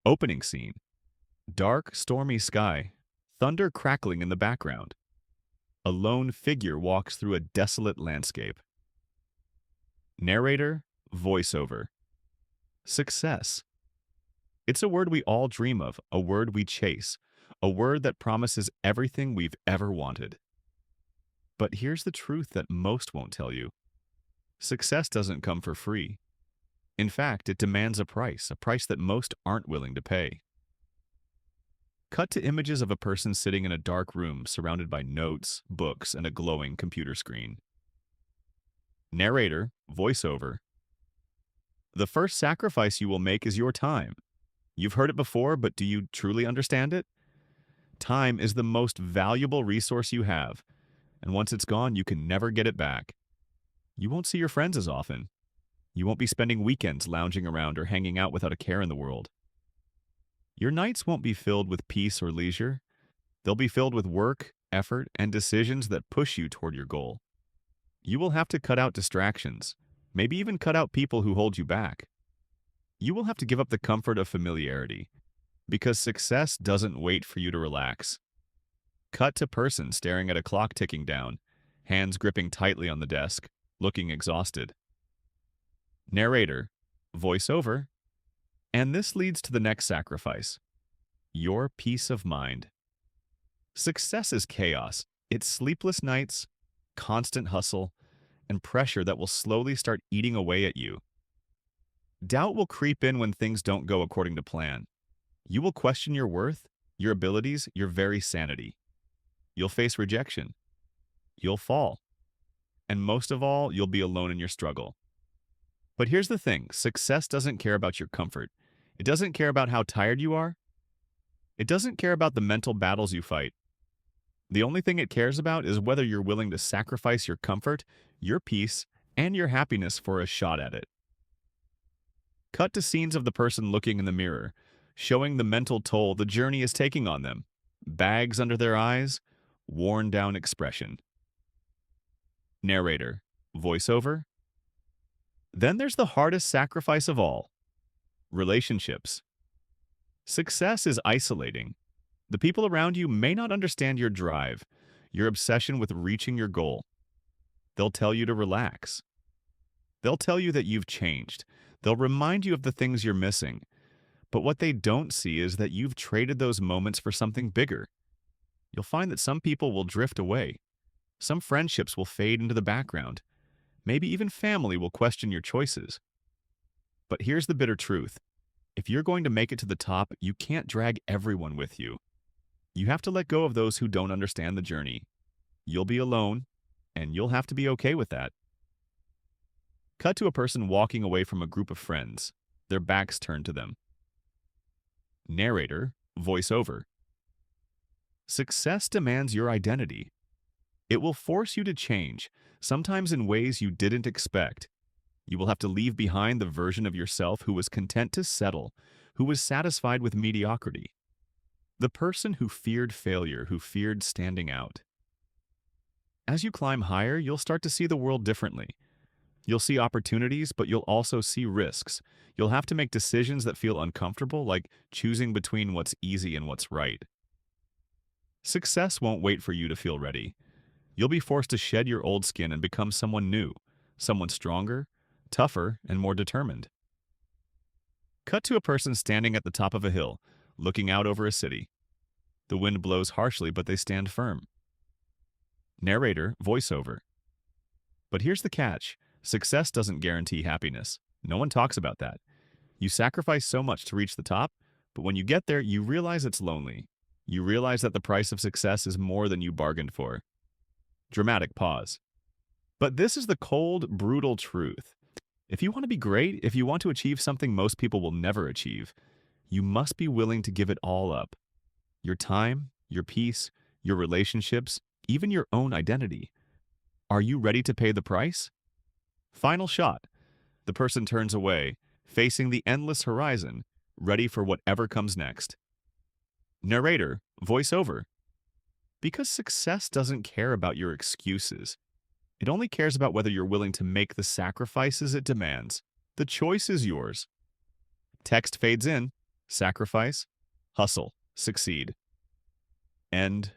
Opening scene. Dark, stormy sky. Thunder crackling in the background. A lone figure walks through a desolate landscape. Narrator, voiceover. Success. It's a word we all dream of, a word we chase, a word that promises everything we've ever wanted. But here's the truth that most won't tell you. Success doesn't come for free. In fact, it demands a price that most aren't willing to pay. Cut to images of a person sitting in a dark room surrounded by notes, books, and a glowing computer screen. Narrator, voiceover. The first sacrifice you will make is your time. You've heard it before, but do you truly understand it? Time is the most valuable resource you have, and once it's gone, you can never get it back. You won't see your friends as often. You won't be spending weekends lounging around or hanging out without a care in the world. Your nights won't be filled with peace or leisure. They'll be filled with work, effort, and decisions that push you toward your goal. You will have to cut out distractions, maybe even cut out people who hold you back. You will have to give up the comfort of familiarity, because success doesn't wait for you to relax. Cut to person staring at a clock ticking down, hands gripping tightly on the desk, looking exhausted. Narrator, voiceover. And this leads to the next sacrifice. Your peace of mind. Success is chaos. It's sleepless nights, constant hustle, and pressure that will slowly start eating away at you. Doubt will creep in when things don't go according to plan. You will question your worth, your abilities, your very sanity. You'll face rejection. You'll fall. And most of all, you'll be alone in your struggle. But here's the thing, success doesn't care about your comfort. It doesn't care about how tired you are. It doesn't care about the mental battles you fight. The only thing it cares about is whether you're willing to sacrifice your comfort, your peace, and your happiness for a shot at it. Cut to scenes of the person looking in the mirror, showing the mental toll the journey is taking on them. Bags under their eyes, worn down expression. Narrator, voiceover. Then there's the hardest sacrifice of all. Relationships. Success is isolating. The people around you may not understand your drive, your obsession with reaching your goal. They'll tell you to relax. They'll tell you that you've changed. They'll remind you of the things you're missing. But what they don't see is that you've traded those moments for something bigger. You'll find that some people will drift away. Some friendships will fade into the background. Maybe even family will question your choices. But here's the bitter truth. If you're going to make it to the top, you can't drag everyone with you. You have to let go of those who don't understand the journey. You'll be alone, and you'll have to be okay with that. Cut to a person walking away from a group of friends, their backs turned to them. Narrator, voiceover. Success demands your identity. It will force you to change, sometimes in ways you didn't expect. You will have to leave behind the version of yourself who was content to settle, who was satisfied with mediocrity. The person who feared failure, who feared standing out. As you climb higher, you'll start to see the world differently. You'll see opportunities, but you'll also see risks. You'll have to make decisions that feel uncomfortable, like choosing between what's easy and what's right. Success won't wait for you to feel ready. You'll be forced to shed your old skin and become someone new, someone stronger, tougher, and more determined. Cut to a person standing at the top of a hill, looking out over a city. The wind blows harshly, but they stand firm. Narrator, voiceover. But here's the catch. Success doesn't guarantee happiness. No one talks about that. You sacrifice so much to reach the top, but when you get there, you realize it's lonely. You realize that the price of success is more than you bargained for. Dramatic pause. But this is the cold, brutal truth. If you want to be great, if you want to achieve something most people will never achieve, you must be willing to give it all up. Your time, your peace, your relationships, even your own identity. Are you ready to pay the price? Final shot. The person turns away, facing the endless horizon, ready for whatever comes next. Narrator, voiceover. Because success doesn't care about your excuses. It only cares about whether you're willing to make the sacrifices it demands. The choice is yours. Text fades in. Sacrifice, hustle, succeed. End